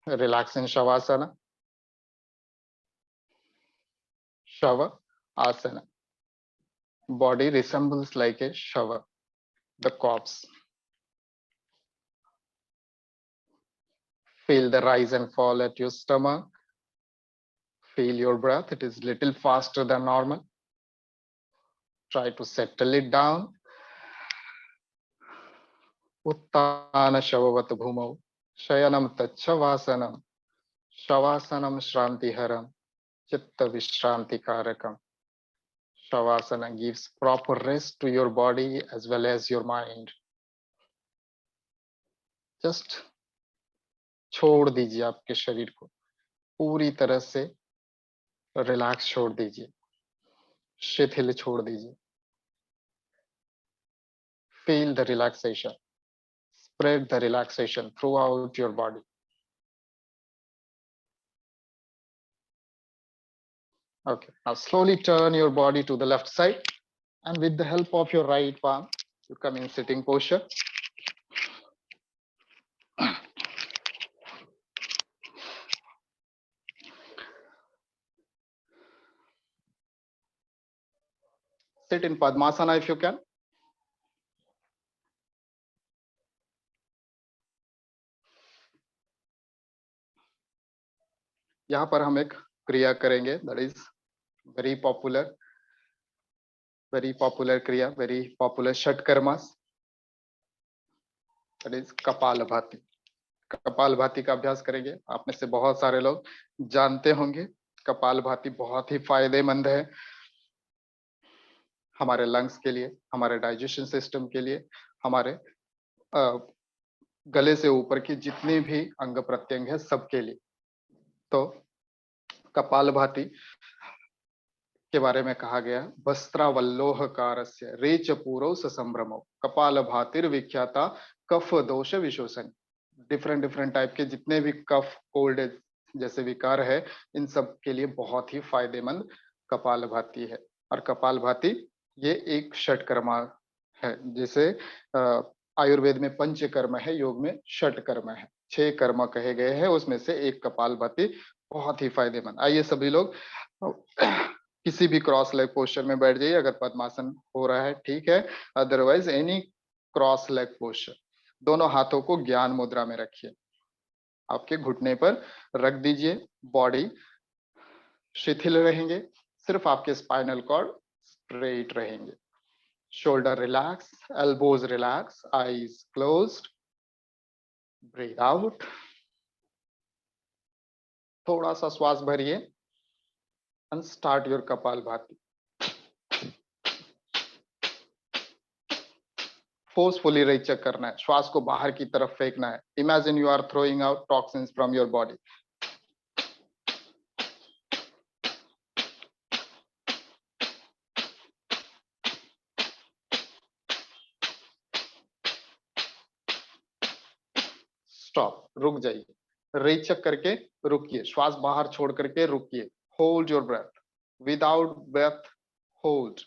Relax in Shavasana. Shava Asana. Body resembles like a shava, the corpse. Feel the rise and fall at your stomach. Feel your breath. It is little faster than normal. Try to settle it down. Uttana Shavavat Bhumau. Shayanam Tachavasanam. Shavasanam Shrantiharam. Chitta Vishranti Karakam. Shavasana gives proper rest to your body as well as your mind. Just छोड़ दीजिए आपके शरीर को पूरी तरह से relax छोड़ दीजिए, शिथिल छोड़ दीजिए. Feel the relaxation. Spread the relaxation throughout your body. Okay, now slowly turn your body to the left side and with the help of your right palm, you come in sitting posture. Sit in Padmasana if you can. यहाँ पर हम एक क्रिया करेंगे, that is very popular kriya, very popular षटकर्मास, that is kapalbhati. Kapalbhati का अभ्यास करेंगे. आप में से बहुत सारे लोग जानते होंगे कपालभाति बहुत ही फायदेमंद है हमारे लंग्स के लिए, हमारे डाइजेशन सिस्टम के लिए, हमारे गले से ऊपर की जितने भी अंग प्रत्यंग है सबके लिए. तो कपालभाति के बारे में कहा गया वस्त्रावल्लोहकारस्य रेच पूर्व संभ्रमो कपालभातिर विख्याता कफ दोष विशोषण. डिफरेंट टाइप के जितने भी कफ कोल्ड जैसे विकार है इन सब के लिए बहुत ही फायदेमंद कपालभाति है. और कपालभाति ये एक षटकर्मा है. जैसे आयुर्वेद में पंचकर्म है, योग में षटकर्म है, 6 कर्म कहे गए हैं, उसमें से एक कपालभाति बहुत ही फायदेमंद. आइए सभी लोग किसी भी क्रॉस लेग पोस्चर में बैठ जाइए. अगर पद्मासन हो रहा है ठीक है, otherwise any cross leg posture. दोनों हाथों को ज्ञान मुद्रा में रखिए. आपके घुटने पर रख दीजिए, बॉडी शिथिल रहेंगे, सिर्फ आपके स्पाइनल कॉर्ड स्ट्रेट रहेंगे। Shoulder relax, elbows relax, eyes closed, breathe out. थोड़ा सा श्वास भरिए and start your kapalbhati. Forcefully रेचक करना है, श्वास को बाहर की तरफ फेंकना है। Imagine you are throwing out toxins from your body. Stop, रुक जाइए, रेचक करके रुकिए, श्वास बाहर छोड़ करके रुकिए। Hold your breath, without breath hold,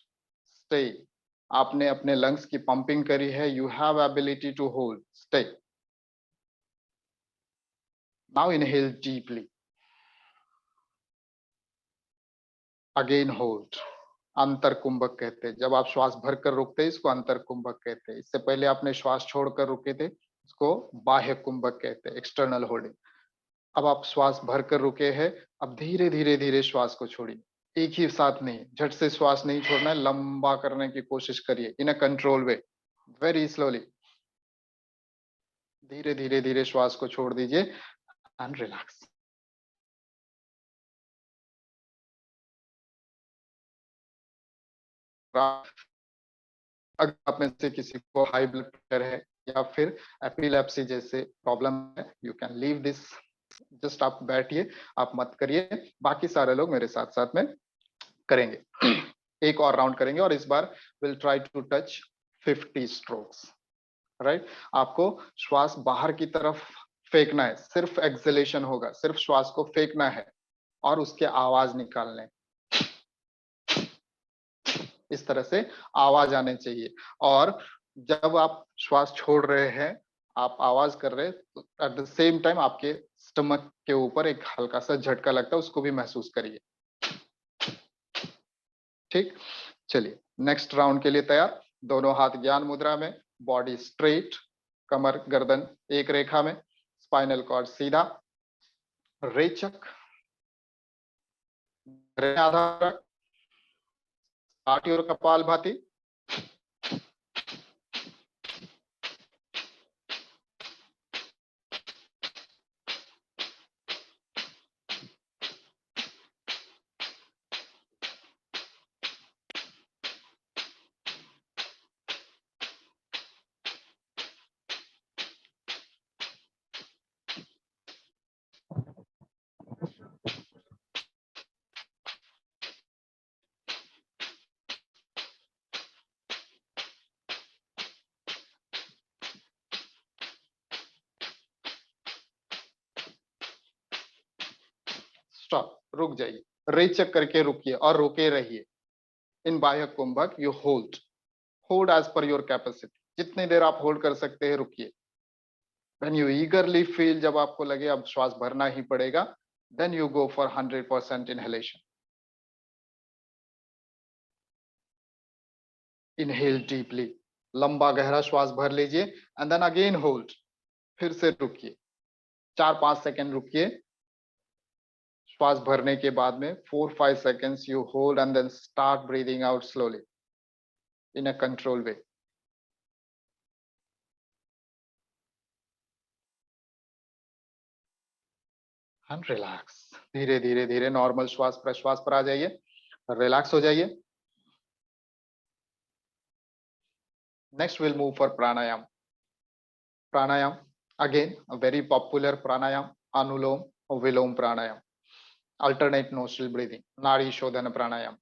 stay. आपने अपने लंग्स की पंपिंग करी है, you have ability to hold, stay. Now inhale deeply, again hold. अंतर कुंभक कहते हैं, जब आप श्वास भरकर रुकते हैं इसको अंतर कुंभक कहते हैं। इससे पहले आपने श्वास छोड़कर रुके थे, इसको बाह्य कुंभक कहते हैं, एक्सटर्नल होल्डिंग। अब आप श्वास भरकर रुके हैं, अब धीरे धीरे धीरे श्वास को छोड़िए, एक ही साथ नहीं, झट से श्वास नहीं छोड़ना है, लंबा करने की कोशिश करिए in a control way, very slowly. धीरे धीरे धीरे श्वास को छोड़ दीजिए एंड रिलैक्स। अगर आप में से किसी को हाई ब्लड प्रेशर है या फिर एपिलेप्सी जैसे प्रॉब्लम है, you can leave this, just आप बैठिए, आप मत करिए, बाकी सारे लोग मेरे साथ साथ में करेंगे। एक और राउंड करेंगे और इस बार will try to touch 50 strokes, right. आपको श्वास बाहर की तरफ फेंकना है, सिर्फ एक्सलेशन होगा, सिर्फ श्वास को फेंकना है और उसके आवाज निकालने, इस तरह से आवाज आने चाहिए। और जब आप श्वास छोड़ रहे हैं, आप आवाज कर रहे हैं, एट द सेम टाइम आपके स्टमक के ऊपर एक हल्का सा झटका लगता है, उसको भी महसूस करिए। ठीक, चलिए नेक्स्ट राउंड के लिए तैयार। दोनों हाथ ज्ञान मुद्रा में, बॉडी स्ट्रेट, कमर गर्दन एक रेखा में, स्पाइनल कॉर्ड सीधा, रेचक आधार, स्टार्ट योर कपालभाति। स्टॉप, रुक जाइए, रेचक करके रुकिए और रुके रहिए। इन बाह्य कुंभक you hold, hold as per your capacity, जितनी देर आप होल्ड कर सकते हैं रुकिए। व्हेन यू ईगरली फील, जब आपको लगे अब श्वास भरना ही पड़ेगा, then you go for 100% inhalation. Inhale deeply, लंबा गहरा श्वास भर लीजिए एंड देन अगेन होल्ड, फिर से रुकिए, 4-5 सेकेंड रुकिए। श्वास भरने के बाद में 4-5 seconds you hold and then start breathing out slowly in a controlled way. And relax. धीरे धीरे धीरे नॉर्मल श्वास प्रश्वास पर आ जाइए, रिलैक्स हो जाइए। Next will move for pranayama. Pranayama again a very popular प्राणायाम, अनुलोम और विलोम प्राणायाम, अल्टरनेट नोस्ट्रिल ब्रीदिंग, नाड़ी शोधन प्राणायाम।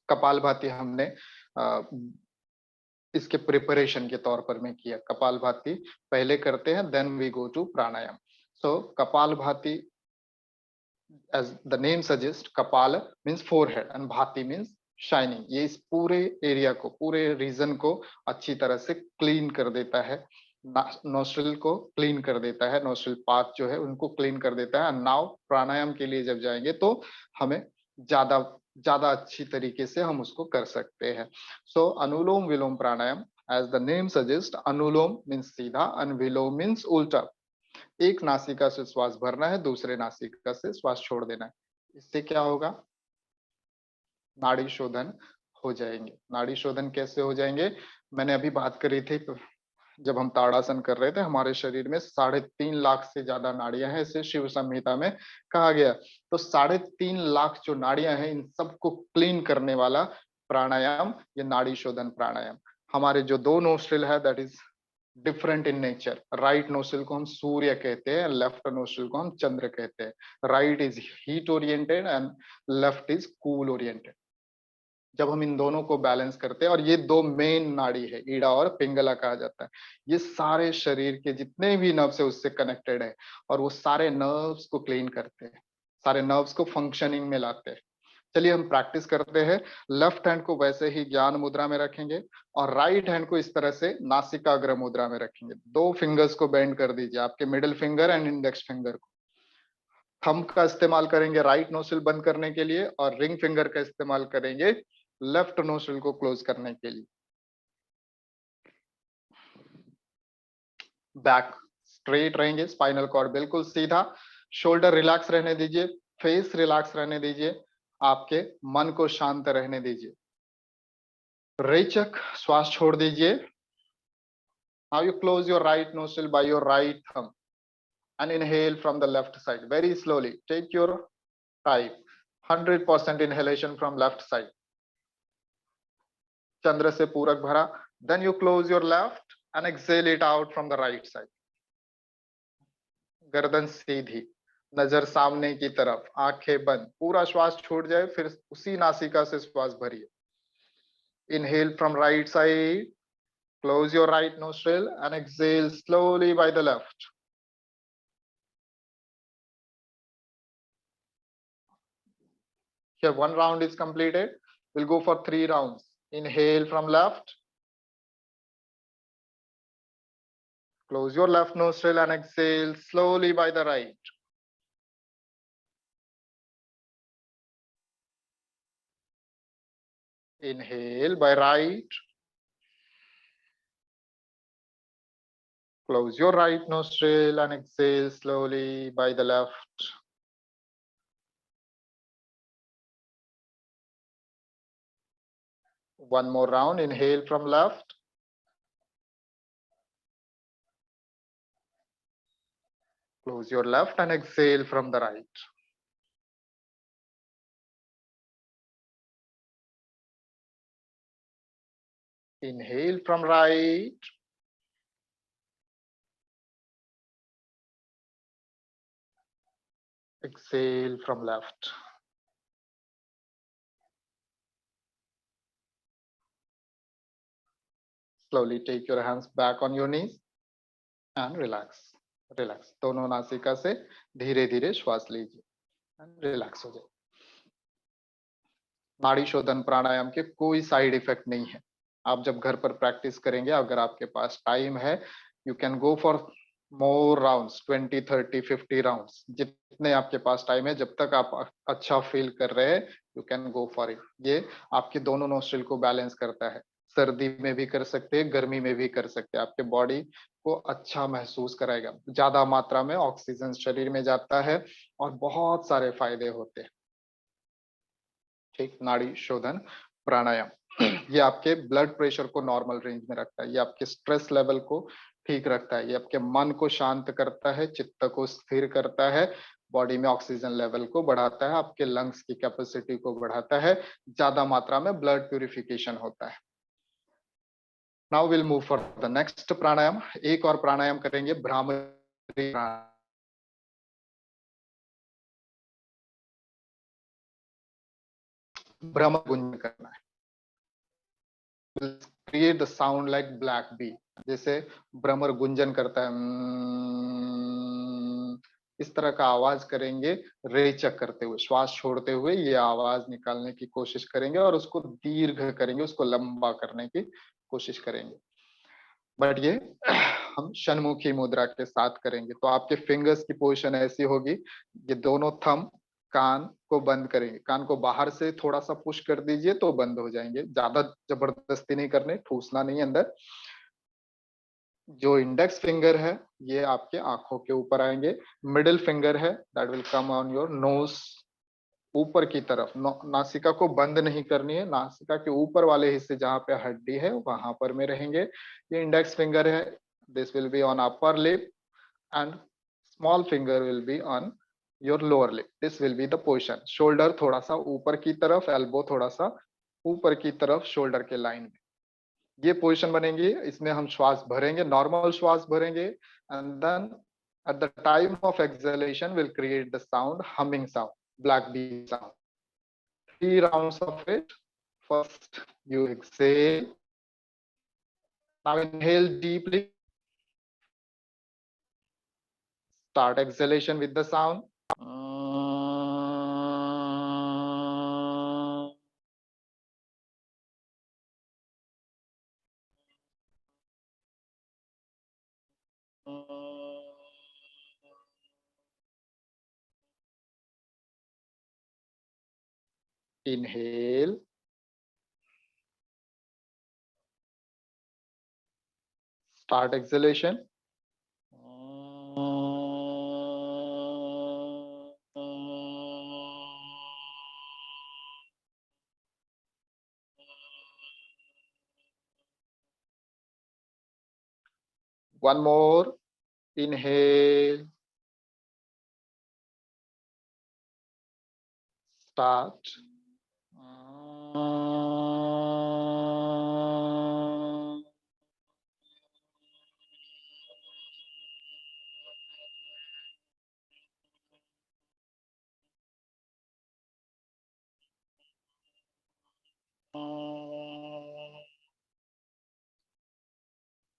कपालभाति हमने इसके प्रिपरेशन के तौर पर में किया। कपालभाति पहले करते हैं, then we go to pranayama. So kapalbhati, as the name suggests, कपाल means forehead and भाति means shining। ये इस पूरे एरिया को, पूरे रीजन को अच्छी तरह से क्लीन कर देता है, नोस्ट्रिल को क्लीन कर देता है, नोस्ट्रिल पाथ जो है उनको क्लीन कर देता है। नाउ प्राणायाम के लिए जब जाएंगे तो हमें ज्यादा ज्यादा अच्छी तरीके से हम उसको कर सकते हैं। सो अनुलोम विलोम प्राणायाम, as the name suggests, anulom means सीधा and विलोम means उल्टा, एक नासिका से श्वास भरना है, दूसरे नासिका से श्वास छोड़ देना है। इससे क्या होगा? नाड़ी शोधन हो जाएंगे। नाड़ी शोधन कैसे हो जाएंगे? मैंने अभी बात करी थी, जब हम ताड़ासन कर रहे थे, हमारे शरीर में 3.5 लाख से ज्यादा नाड़ियां हैं, इसे शिव संहिता में कहा गया। तो 3.5 लाख जो नाड़ियां हैं, इन सबको क्लीन करने वाला प्राणायाम ये नाड़ी शोधन प्राणायाम। हमारे जो दो नोस्ट्रिल है, that is different in nature. Right nostril को हम सूर्य कहते हैं, लेफ्ट नोस्ट्रिल को हम चंद्र कहते हैं। Right is heat oriented and left is cool oriented. जब हम इन दोनों को बैलेंस करते हैं, और ये दो मेन नाड़ी है, ईड़ा और पिंगला कहा जाता है, ये सारे शरीर के जितने भी नर्व्स है उससे कनेक्टेड है, और वो सारे नर्व्स को क्लीन करते हैं, सारे नर्व्स को फंक्शनिंग में लाते हैं। चलिए हम प्रैक्टिस करते हैं। लेफ्ट हैंड को वैसे ही ज्ञान मुद्रा में रखेंगे, और राइट हैंड को इस तरह से नासिकाग्र मुद्रा में रखेंगे। दो फिंगर्स को बेंड कर दीजिए, आपके middle finger and index finger को। थंब का इस्तेमाल करेंगे राइट नोस्ट्रिल बंद करने के लिए, और रिंग फिंगर का इस्तेमाल करेंगे लेफ्ट नोस्ट्रिल को क्लोज करने के लिए। बैक स्ट्रेट रहेंगे, स्पाइनल कॉर्ड बिल्कुल सीधा, शोल्डर रिलैक्स रहने दीजिए, फेस रिलैक्स रहने दीजिए, आपके मन को शांत रहने दीजिए। रेचक श्वास छोड़ दीजिए। Now you close your right nostril by your right thumb and inhale from the left side very slowly. Take your time. 100% inhalation from left side. चंद्र से पूरक भरा. Then you close your left and exhale it out from the right side. गर्दन सीधी, नजर सामने की तरफ, आंखें बंद, पूरा श्वास छोड़ जाए, फिर उसी नासिका से श्वास भरिए. Inhale from right side. Close your right nostril and exhale slowly by the left. Here, one round is completed. We'll go for 3 rounds. Inhale from left. Close your left nostril and exhale slowly by the right. Inhale by right. Close your right nostril and exhale slowly by the left. One more round. Inhale from left. Close your left and exhale from the right. Inhale from right. Exhale from left. Slowly take your hands back on your knees and relax. Relax. दोनों नासिका से धीरे धीरे श्वास लीजिए and relax हो जाए. नाड़ी शोधन प्राणायाम के कोई साइड इफेक्ट नहीं है. आप जब घर पर प्रैक्टिस करेंगे, अगर आपके पास टाइम है, you can go for more rounds, 20, 30, 50 rounds, जितने आपके पास टाइम है, जब तक आप अच्छा फील कर रहे हैं, you can go for it. ये आपके दोनों नोस्ट्रिल को बैलेंस करता है. सर्दी में भी कर सकते हैं, गर्मी में भी कर सकते हैं. आपके बॉडी को अच्छा महसूस कराएगा. ज्यादा मात्रा में ऑक्सीजन शरीर में जाता है और बहुत सारे फायदे होते हैं. ठीक, नाड़ी शोधन प्राणायाम ये आपके ब्लड प्रेशर को नॉर्मल रेंज में रखता है, ये आपके स्ट्रेस लेवल को ठीक रखता है, ये आपके मन को शांत करता है, चित्त को स्थिर करता है, बॉडी में ऑक्सीजन लेवल को बढ़ाता है, आपके लंग्स की कैपेसिटी को बढ़ाता है, ज्यादा मात्रा में ब्लड प्यूरिफिकेशन होता है. Now will move for the next pranayama. एक और प्राणायाम करेंगे, भ्रामरी प्राणायाम. भ्रमर गुंजन करना है. Create the sound like black bee. जैसे भ्रमर गुंजन करता है, इस तरह का आवाज करेंगे. रेचक करते हुए, श्वास छोड़ते हुए ये आवाज निकालने की कोशिश करेंगे, और उसको दीर्घ करेंगे, उसको लंबा करने की कोशिश करेंगे. बट ये हम षण्मुखी मुद्रा के साथ करेंगे. तो आपके फिंगर्स की पोजीशन ऐसी होगी, ये दोनों थंब कान को बंद करेंगे. कान को बाहर से थोड़ा सा पुश कर दीजिए तो बंद हो जाएंगे. ज्यादा जबरदस्ती नहीं करने, ठूसना नहीं अंदर. जो इंडेक्स फिंगर है ये आपके आंखों के ऊपर आएंगे, मिडिल फिंगर है that will come on your nose, ऊपर की तरफ। नासिका को बंद नहीं करनी है, नासिका के ऊपर वाले हिस्से जहाँ पे हड्डी है वहां पर में रहेंगे। ये इंडेक्स फिंगर है, this will be on upper lip and small finger will be on your lower lip. This will be the position. Shoulder थोड़ा सा ऊपर की तरफ, एल्बो थोड़ा सा ऊपर की तरफ शोल्डर के लाइन में, ये पोजीशन बनेगी। इसमें हम श्वास भरेंगे, नॉर्मल श्वास भरेंगे, and then at the time of exhalation will create the sound, humming sound, black bee sound. 3 rounds of it. First you exhale, now inhale deeply, start exhalation with the sound. Inhale, start exhalation. One more. Inhale, start.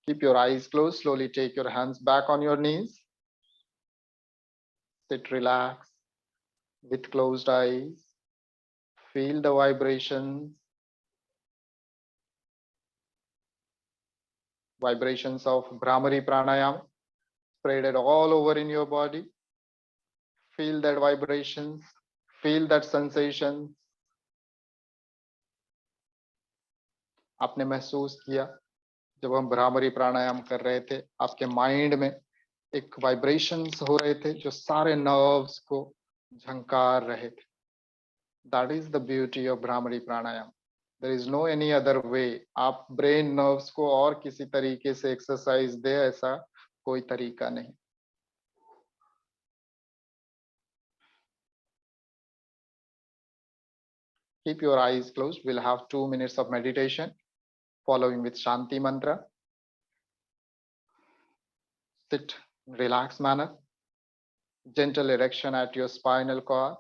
Keep your eyes closed. Slowly take your hands back on your knees. Sit relaxed with closed eyes. Feel the vibrations of Bhramari Pranayam spread all over in your body. Feel that vibrations, feel that sensation. आपने महसूस किया जब हम भ्रामरी प्राणायाम कर रहे थे, आपके mind में एक वाइब्रेशंस हो रहे थे जो सारे नर्व्स को झंकार रहे थे। That is the beauty of bhramari pranayama. There is no any other way. आप ब्रेन नर्व्स को और किसी तरीके से एक्सरसाइज दे, ऐसा कोई तरीका नहीं। Keep your eyes closed. We'll have 2 minutes of meditation following with Shanti mantra. Sit in relaxed manner. Gentle erection at your spinal cord.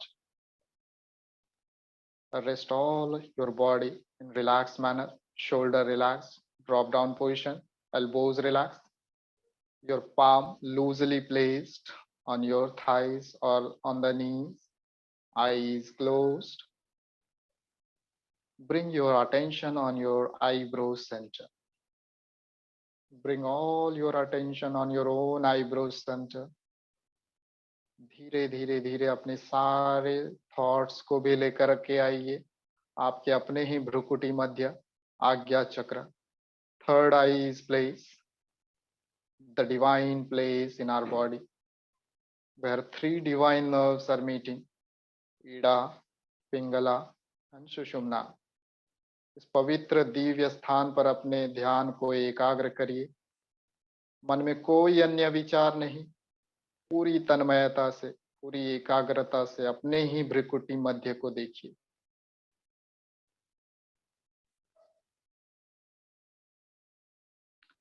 Rest all your body in relaxed manner. Shoulder relaxed, drop down position, elbows relaxed. Your palm loosely placed on your thighs or on the knees. Eyes closed. Bring your attention on your eyebrow center. Bring all your attention on your own eyebrow center. धीरे धीरे धीरे अपने सारे thoughts को भी लेकर के आइए आपके अपने ही भ्रुकुटी मध्य Ajna chakra. Third eye is place, the divine place in our body where 3 divine nerves are meeting, Ida, Pingala and Sushumna. इस पवित्र दिव्य स्थान पर अपने ध्यान को एकाग्र करिए। मन में कोई अन्य विचार नहीं, पूरी तन्मयता से, पूरी एकाग्रता से अपने ही भ्रुकुटी मध्य को देखिए।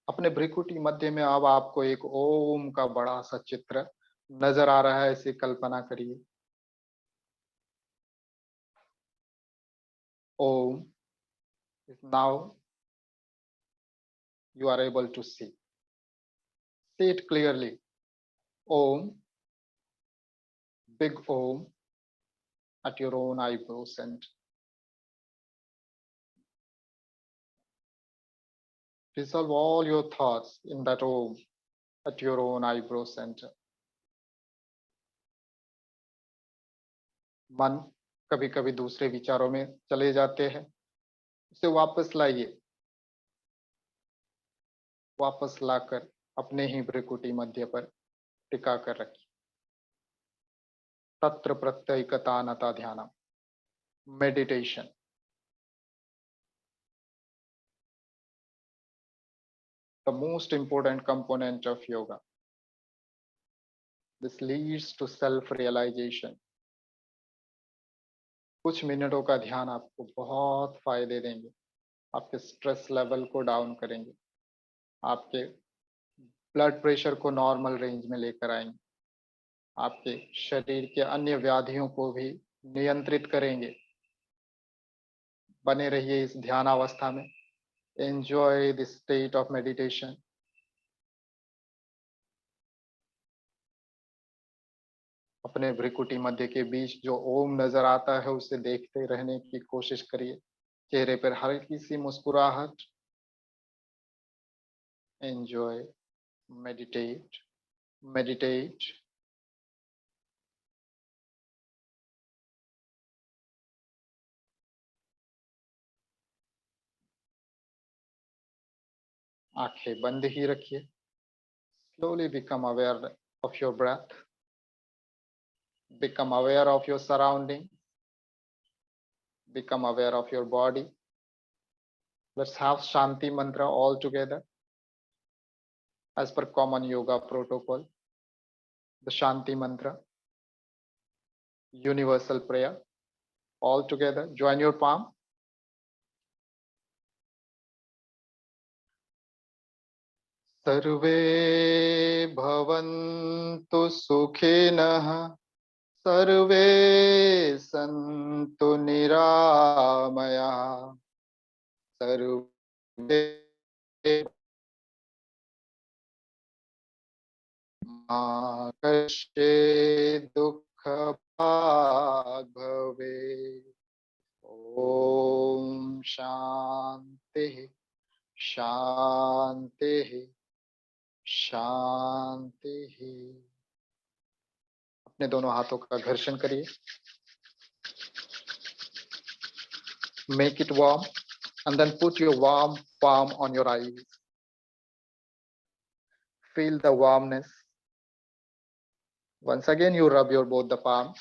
अपने भ्रुकुटी मध्य में अब आपको एक ओम का बड़ा सा चित्र नजर आ रहा है, ऐसी कल्पना करिए। ओम is now you are able to see. See it clearly. Om, big Om at your own eyebrow center. Resolve all your thoughts in that Om at your own eyebrow center. मन कभी कभी दूसरे विचारों में चले जाते हैं, उसे वापस लाइए। वापस लाकर अपने ही भ्रुकुटी मध्य पर टिका कर रखिए। तत्र प्रत्ययिकता नता ध्यानम, meditation. The most important component of yoga. This leads to self-realization. कुछ मिनटों का ध्यान आपको बहुत फायदे देंगे, आपके स्ट्रेस लेवल को डाउन करेंगे, आपके ब्लड प्रेशर को नॉर्मल रेंज में लेकर आएंगे, आपके शरीर के अन्य व्याधियों को भी नियंत्रित करेंगे। बने रहिए इस ध्यान अवस्था में। Enjoy the state of meditation. अपने भ्रुकुटी मध्य के बीच जो ओम नजर आता है उसे देखते रहने की कोशिश करिए। चेहरे पर हल्की सी मुस्कुराहट। Enjoy, meditate, meditate. आंखें बंद ही रखिए। Slowly become aware of your breath, become aware of your surrounding, become aware of your body. Let's have Shanti mantra all together as per common yoga protocol. The Shanti mantra, universal prayer, all together. Join your palm. सर्वे भवन्तु सुखिनः, सर्वे सन्तु निरामयाः, सर्वे मा कश्चित् दुःखभाग् भवेत्। ओम शांति शांति शांति। अपने दोनों हाथों का घर्षण करिए। Make it warm and then put your warm palm on your eyes. Feel the warmness. Once again, you rub your both the palms.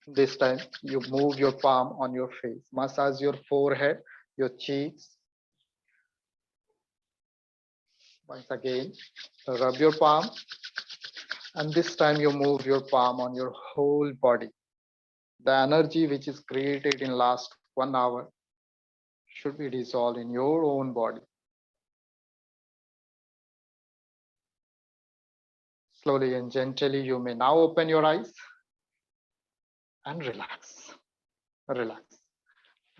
This time, you move your palm on your face. Massage your forehead, your cheeks. Once again, rub your palm. And this time, you move your palm on your whole body. The energy which is created in last 1 hour should be dissolved in your own body. Slowly and gently, you may now open your eyes and relax, relax,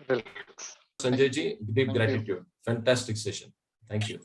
relax. Sanjay ji, deep Thank you. gratitude. Fantastic session. Thank you.